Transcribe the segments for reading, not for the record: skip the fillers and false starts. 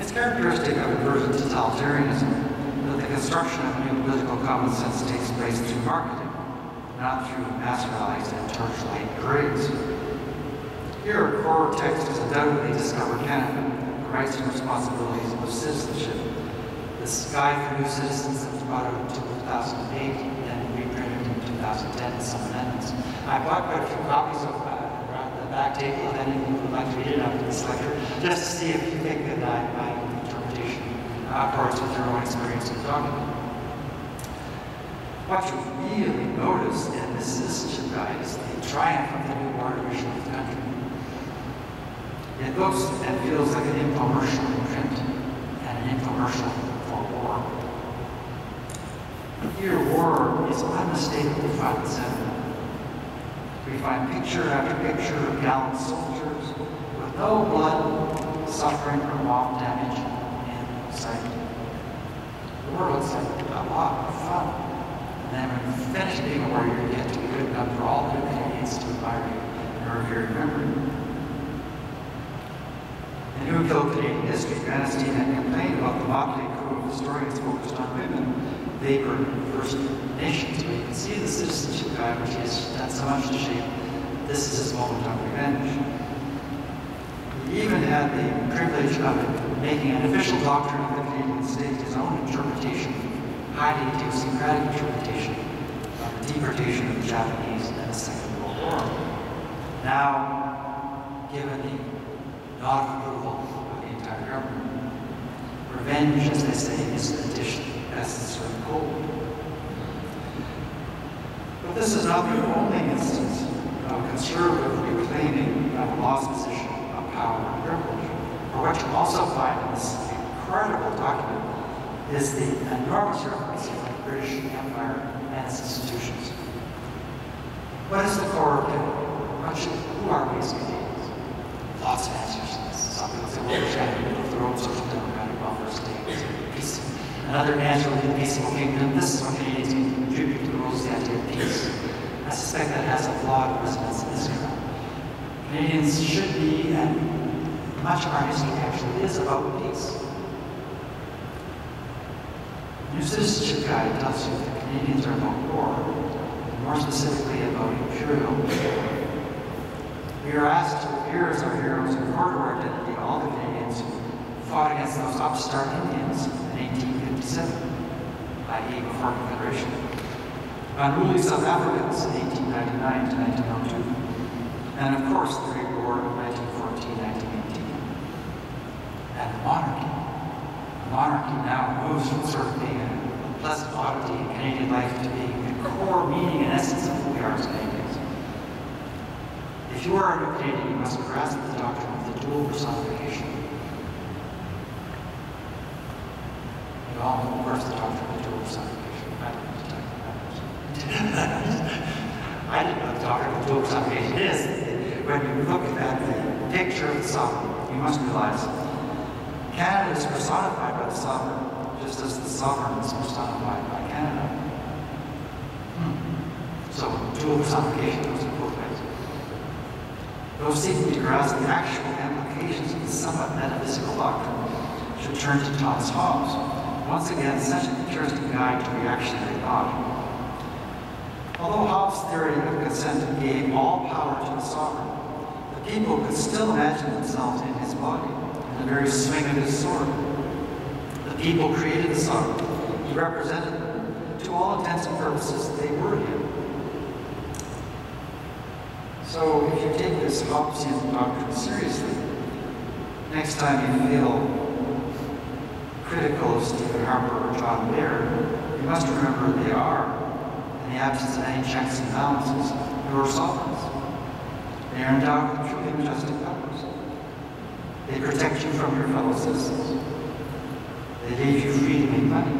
It's characteristic of emergent totalitarianism that the construction of new political common sense takes place through marketing, not through mass rallies and torchlight parades. Here, a core text is undoubtedly Discover Canada, the rights and responsibilities of citizenship. This guide for new citizens that was brought out in 2008 and reprinted in 2010 with some amendments. I bought quite a few copies of the back table if any of you would like to read it after this lecture, just to see if you think that my interpretation accords with your own experience in the document. What you really notice in this citizenship guide is the triumph of the new border vision of the country. It looks and feels like an infomercial in print and an infomercial for war. Here, war is unmistakably front and center. We find picture after picture of gallant soldiers with no blood, suffering, or bomb damage in sight. The war looks like a lot of fun. And then when you finish being a warrior, you get to be good enough for all the Canadians to admire you and are very remembered. In Who Killed Canadian History, Ernestine had complained about the motley crew of historians focused on women, Vapor, and First Nations. But you can see the citizenship guide, which has done so much to shape. This is his moment of revenge. He even had the privilege of making an official doctrine of the Canadian state his own interpretation, highly idiosyncratic interpretation of the deportation of the Japanese in the Second World War. Now, given the nod of approval of the entire government, revenge, as they say, is the dish best served cold. But this is not the only instance of conservative reclaiming of a lost position of power and privilege. For what you also find in this incredible document is the enormous reference to the British Empire and its institutions. What is the core of it? Who are we as Canadians? Lots of answers to this. Some people say, well, we're trying to build their own social democratic welfare states. Peace. Another answer would be the peaceful kingdom. This is what Canadians can contribute to the rules of the idea of peace. I suspect that has a flawed resonance in this country. Canadians should be, and much of our history actually is about peace. The New Citizenship Guide tells you that Canadians are about war, and more specifically about imperial war. We are asked to revere as our heroes and core to our identity all the Canadians who fought against those upstart Indians in 1857, i.e. before Confederation, unruly South Africans in 1899 to 1902, and of course the Great War of 1914-1918. And the monarchy. The monarchy now moves from sort of being a pleasant oddity in Canadian life to being the core meaning and essence of who we are as Canadians. If you are a new Canadian, you must grasp the doctrine of the dual personification. You all know, of course, the doctrine of the dual personification. I didn't know the doctrine of the dual personification is. When you look at the picture of the sovereign, you must realize Canada is personified by the sovereign, just as the sovereign is personified by Canada. So dual personification goes in both ways. Those seeking to grasp the actual implications of the somewhat metaphysical doctrine should turn to Thomas Hobbes. Once again, such an interesting guide to reactionary thought. Although Hobbes' theory of consent gave all power to the sovereign, the people could still imagine themselves in his body, in the very swing of his sword. The people created the sovereign. He represented them. To all intents and purposes, they were him. So if you take this Hobbesian doctrine seriously, next time you feel critical of Stephen Harper or John Baird, you must remember they are, in the absence of any checks and balances, your sovereigns. They are endowed with truly majestic powers. They protect you from your fellow citizens. They leave you free to make money.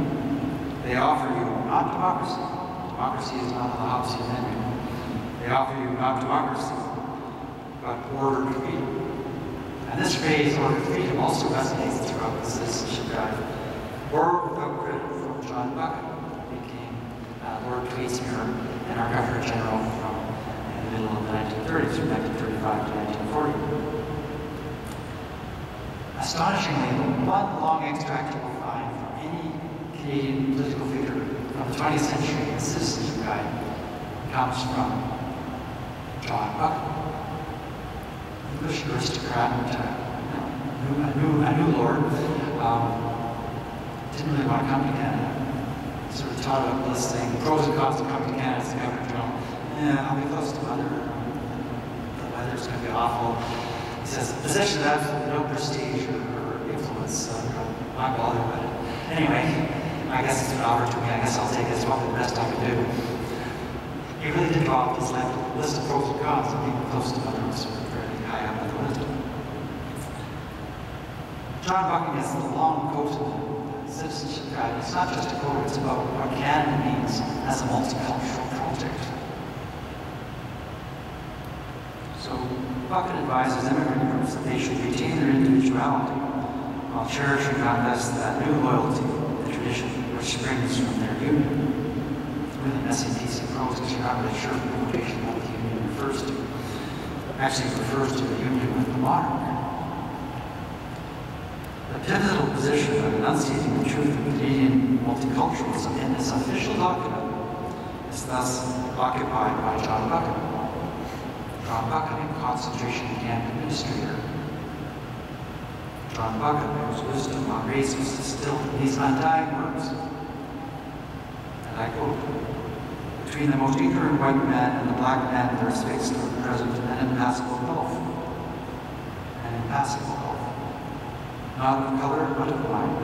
They offer you not democracy. Democracy is not on the Hobbesian menu. They offer you not democracy, but ordered freedom. And this phrase, ordered freedom, also resonates throughout the Citizenship Guide. Or without credit from John Buchan, who became Lord Tweedsmuir and our Governor General from in the middle of the 1930s, from 1935 to 1940. A Astonishingly, the one long extract you will find from any Canadian political figure from the 20th century in the Citizenship Guide comes from John Buchan, English aristocrat, a new lord, didn't really want to come to Canada. Sort of taught about this thing, the pros and cons of coming to Canada as the Governor General. Yeah, I'll be close to mother. The weather's going to be awful. He says, the possession of absolutely no prestige or influence, not bother about it. Anyway, I guess it's an offer to me. I guess I'll take it. It's probably the best I can do. He really did draw up this list of pros and cons of being close to mother was fairly high up on the list. John Buchan has the long quote of the Citizenship Guide. It's not just a quote, it's about what Canada means as a multicultural project. So Buchan advises immigrant groups that they should retain their individuality while cherishing not less that new loyalty, the tradition which springs from their union. It's really messy piece of prose because you're not really sure the quotation what the union refers to. Actually, it refers to the union with the monarch. The pivotal position of enunciating the truth of Canadian multiculturalism in this official document is thus occupied by John Buchan. John Buchan, a concentration camp administrator. John Buchan, whose wisdom on race was distilled in these undying words. And I quote, between the most ignorant white man and the black man there is fixed for the present an impassable gulf. An impassable gulf. Not of color, but of mind.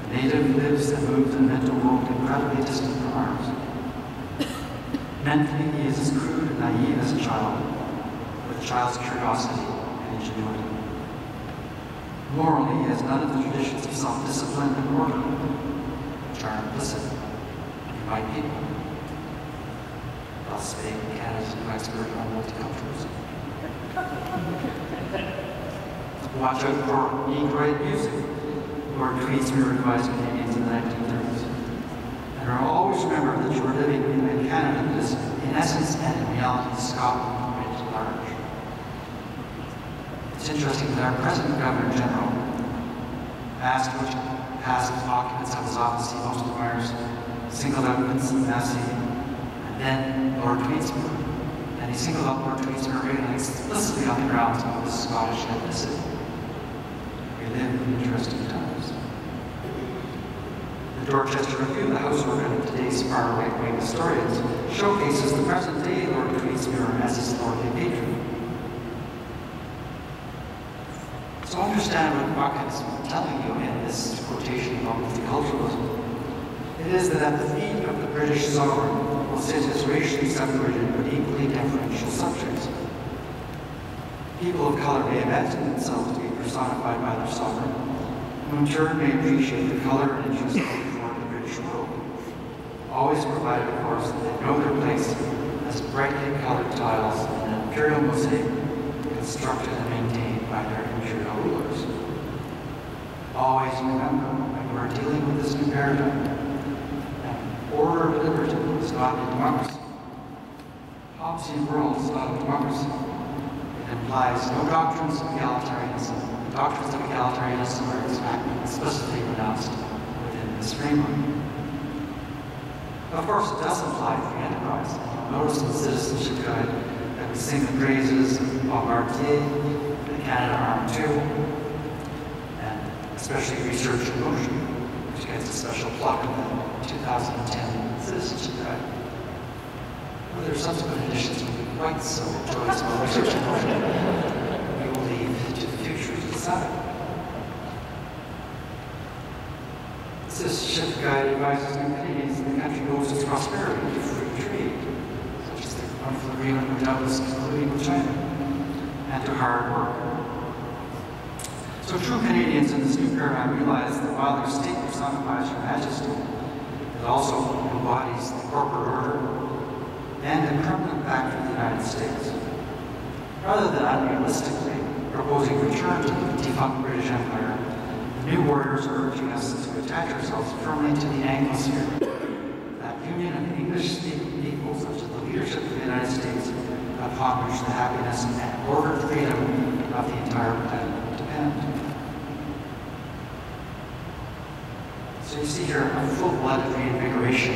The native lives and moves in a mental world incredibly distant from ours. Mentally, he is as crude and naive as a child, with a child's curiosity and ingenuity. Morally, he has none of the traditions of self-discipline and order, which are implicit in white people. Thus spake Canada's new expert on multiculturalism. Watch out for Negroid music, Lord Tweedsmuir advised Canadians in the 1930s. And always remember that you are living in a Canada that is, in essence and in reality, Scotland writ large. It's interesting that our present Governor General asked which past occupants of his office he most admires, singled out Vincent Massey, and then Lord Tweedsmuir. And he singled out Lord Tweedsmuir really explicitly on the grounds of his Scottish ethnicity. We live in interesting times. The Dorchester Review, the house organ of today's far right-wing historians, showcases the present-day Lord Tweedsmuir as his lordly patron. So understand what Buchan is telling you in this quotation about multiculturalism. It is that at the feet of the British sovereign will sit his racially separated but equally differential subjects. People of color may imagine themselves to be personified by their sovereign, who in turn may appreciate the color and interest of the British world. Always provided, of course, that they know their place as brightly colored tiles in an imperial mosaic constructed and maintained by their imperial rulers. Always remember, when you are dealing with this new paradigm, that order of liberty is not a democracy. Hobbesian world is not a democracy. It implies no doctrines of egalitarianism. The doctrines of egalitarianism are explicitly renounced within this framework. Of course, it does imply free enterprise. Notice in the Citizenship Guide that we sing the praises of Bombardier, the Canada Armed Too, and especially Research in Motion, which gets a special plug in the 2010 Citizenship Guide. Whether subsequent editions will be quite so joyous about Research in Motion, we will leave to the future to decide. The Citizenship Guide advises new Canadians that the country owes its prosperity to free trade, such as the wonderful agreement we're doubtless concluding with China, and to hard work. So true Canadians in this new paradigm realize that while their state personifies Her Majesty, it also embodies the corporate order and a permanent back to the United States. Rather than unrealistically proposing return to the defunct British Empire, the new warriors are urging us to attach ourselves firmly to the Anglosphere, that union of English-speaking peoples such as the leadership of the United States, upon which the happiness and ordered freedom of the entire planet would depend. So you see here a full-blooded reinvigoration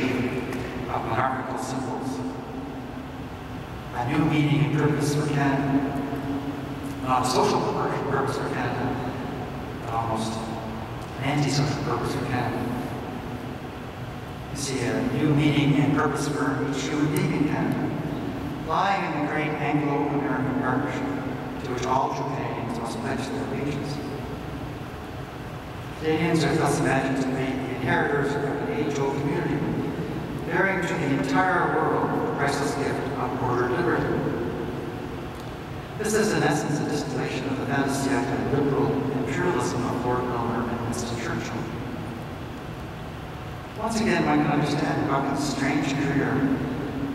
of monarchical symbols, a new meaning and purpose for Canada, not a social purpose for Canada, but almost an anti-social purpose for Canada. You see a new meaning and purpose for each human being in Canada, lying in the great Anglo-American partnership to which all true Canadians must pledge their allegiance. Canadians are thus imagined to be the inheritors of an age-old community, bearing to the entire world the priceless gift of ordered liberty. This is, in essence, a distillation of the fantastic liberal imperialism of Lord Milner and Winston Churchill. Once again, one can understand Buchan's strange career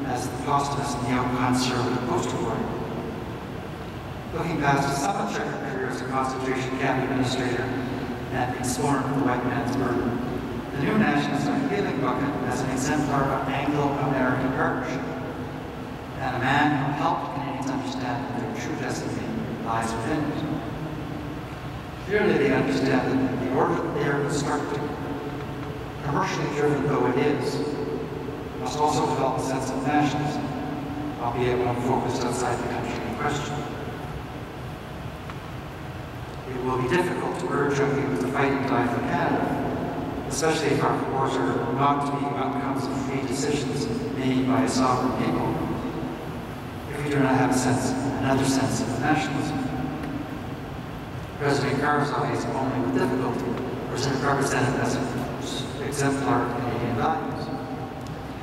as the posthumous neo-conservative poster boy. Looking past his somewhat checkered career as a concentration camp administrator and being sworn for the white man's burden, the new nationalists are hailing Buchan as an exemplar of Anglo-American partnership and a man who helped Canadians understand that their true destiny lies within it. Clearly, they understand that the order that they are constructing, commercially driven though it is, must also develop a sense of nationalism, albeit one focused outside the country in question. It will be difficult to urge young people to fight and die for Canada, especially if our wars are not to be outcomes of free decisions made by a sovereign people, if we do not have another sense of nationalism. President Karzai is only with difficulty represented as an exemplar of Canadian values.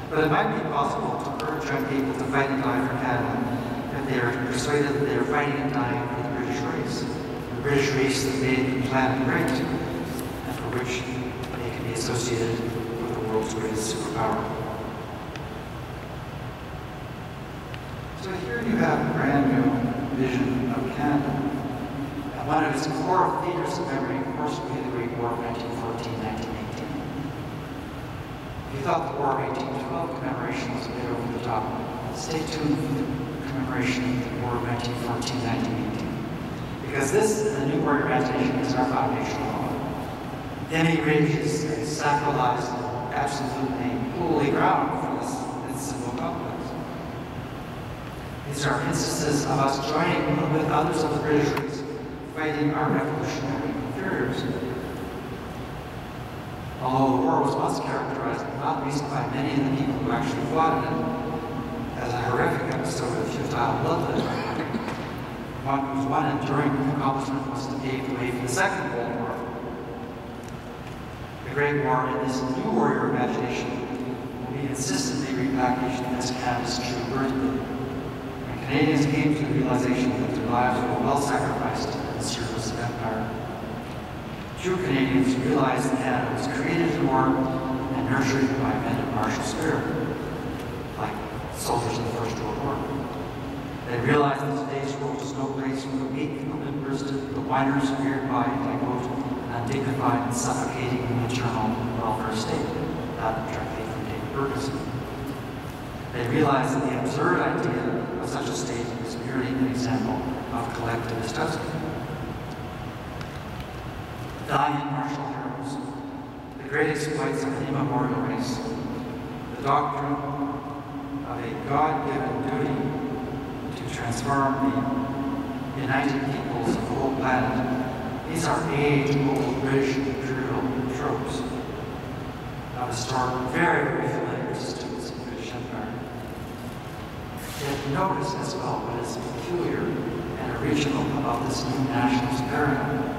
But it might be possible to urge young people to fight and die for Canada if they are persuaded that they are fighting and dying for the British race. The British race that made the planet great, and for which they can be associated with the world's greatest superpower. So here you have a brand new vision of Canada. And one of its core theaters of memory, of course, would be the Great War of 1914-1918. If you thought the War of 1812 commemoration was a bit over the top, stay tuned for the commemoration of the War of 1914-1918. Because this, the new warrior imagination, is our foundational law. Any ridge is a sacralized, absolutely holy ground for this symbol complex. These are instances of us joining with others of the British race, fighting our revolutionary inferiors. Although the war was once characterized, not least by many of the people who actually fought in it, as a horrific episode of futile bloodshed, one whose one enduring accomplishment was to pave the way for the Second World War. The Great War, in this new warrior imagination, will be consistently repackaged as Canada's true birthday. And Canadians came to the realization that their lives were well sacrificed in the service of empire. True Canadians realized that Canada was created in war and nurtured by men of martial spirit, like soldiers in the First World War. They realized that today's world is no place for the weak, the limp-wristed, the whiners reared by, and I quote, an undignified and suffocating maternal welfare state, that directly from David Ferguson. They realized that the absurd idea of such a state is merely an example of collectivist destiny. Valiant martial heroes, the great exploits of an immemorial race, the doctrine of a God-given duty to transform the united peoples of the whole planet. These are age-old British imperial tropes of a story very, very familiar to students of the British Empire. Yet notice as well what is peculiar and original about this new nationalist paradigm.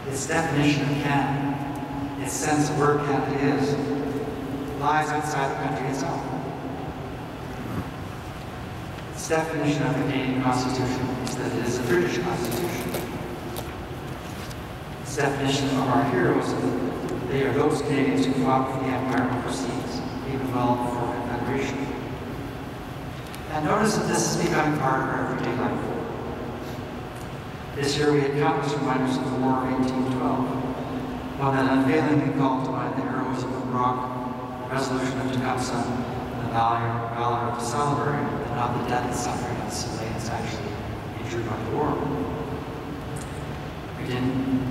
Its definition of Canada, its sense of where Canada is, lies outside the country itself. Its definition of the Canadian Constitution is that it is a British Constitution. Its definition of our heroes is that they are those Canadians who fought for the Empire overseas, even well before Confederation. And notice that this is becoming part of our everyday life. This year we had countless reminders of the War of 1812, one that unfailingly called to mind the heroism of Brock, the resolution of Tecumseh, and the valor of De Salaberry, and not the death and suffering of civilians actually in injured by the war. We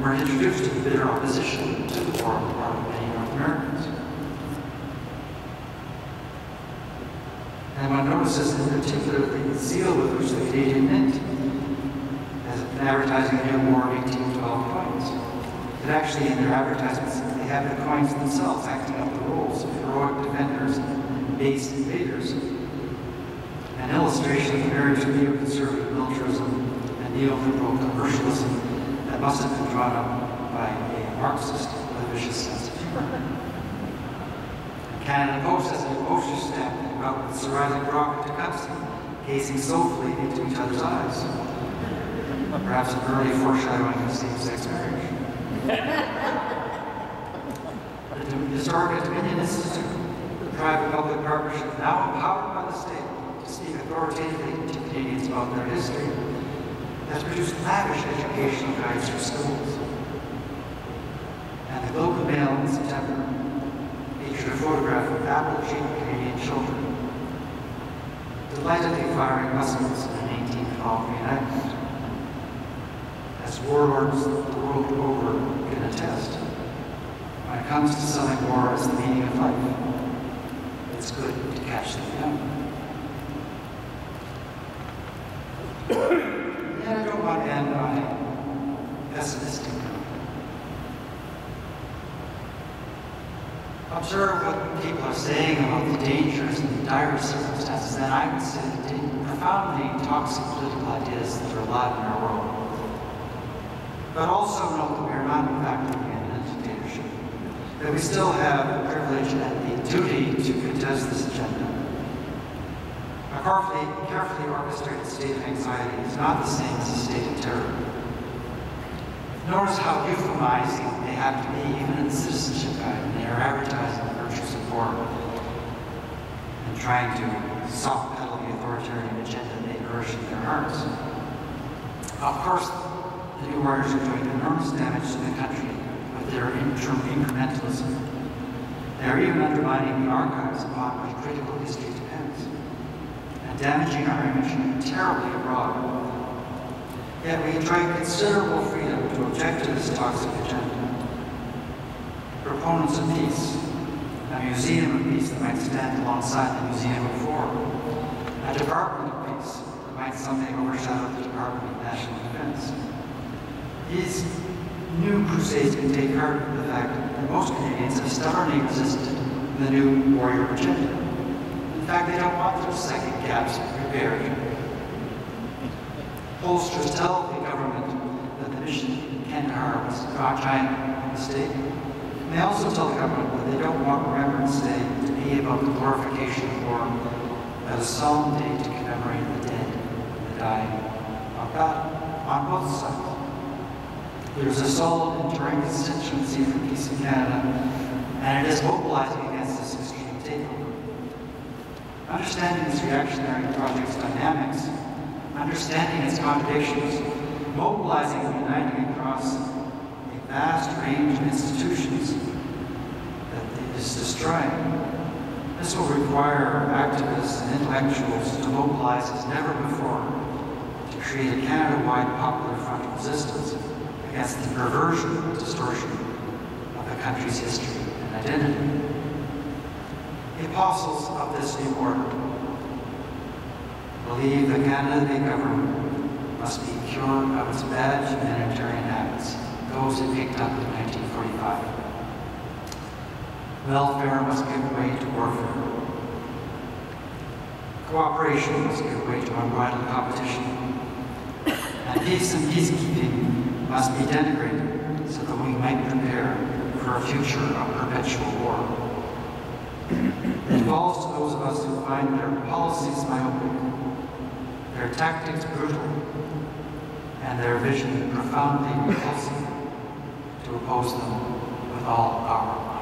weren't introduced to the bitter opposition to the war on the part of many North Americans. And one notices in particular the zeal with which the Canadian Mint has been advertising the new war of 1812 coins. That actually in their advertisements, they have the coins themselves acting out the roles of heroic defenders and base invaders. An illustration of the marriage of neoconservative militarism and neoliberal commercialism that must have been drawn up by a Marxist with a vicious sense of humor. Canada Post has a postage stamp about with Sir Isaac Brock and Tecumseh gazing soulfully into each other's eyes. Perhaps an early foreshadowing of same-sex marriage. The Historic Dominion Institute, the private-public partnership now empowered by the state to speak authoritatively to Canadians about their history, has produced lavish educational guides for schools. And the Globe and Mail in September featured a photograph of apple-cheeked Canadian children delightedly firing muskets in an 1812 reenactment. As warlords the world over can attest, when it comes to selling war as the meaning of life, it's good to catch them young. And I don't want to end on a pessimistic note. Observe what people are saying about the dangers and the dire circumstances, then I would say the profoundly toxic political ideas that are alive in our world. But also note that we are not factoring in a dictatorship, that we still have the privilege and the duty to contest this agenda. A carefully orchestrated state of anxiety is not the same as a state of terror. Notice how euphemizing they have to be, even in the citizenship guide, when they are advertising the virtues of war and trying to soft pedal the authoritarian agenda they nourish in their hearts. Of course, the new warriors are doing enormous damage to the country with their incrementalism. They are even undermining the archives upon which critical history depends, and damaging our image terribly abroad. Yet we enjoy considerable freedom to object to this toxic agenda. Proponents of peace, a museum of peace that might stand alongside the Museum of War, a Department of Peace that might someday overshadow the Department of National Defense. These new crusades can take heart in the fact that most Canadians have stubbornly resisted the new warrior agenda. In fact, they don't want those second gaps repaired. Pollsters tell the government that the mission in Kandahar was a giant mistake. And they also tell the government that they don't want Remembrance Day to be about the glorification of war, but a solemn day to commemorate the dead and the dying on both sides. There is a solid enduring constituency for peace in Canada, and it is mobilizing against this extreme takeover. Understanding this reactionary project's dynamics, understanding its contradictions, mobilizing and uniting across a vast range of institutions that it is destroying. This will require activists and intellectuals to mobilize as never before to create a Canada-wide popular front of resistance against the perversion and distortion of the country's history and identity. The apostles of this new order believe the Canada they govern must be cured of its bad humanitarian habits, those it picked up in 1945. Welfare must give way to warfare. Cooperation must give way to unbridled competition. And peace and peacekeeping must be denigrated so that we might prepare for a future of perpetual war. It falls to those of us who find their policies myopic, their tactics brutal, and their vision profoundly repulsive to oppose them with all our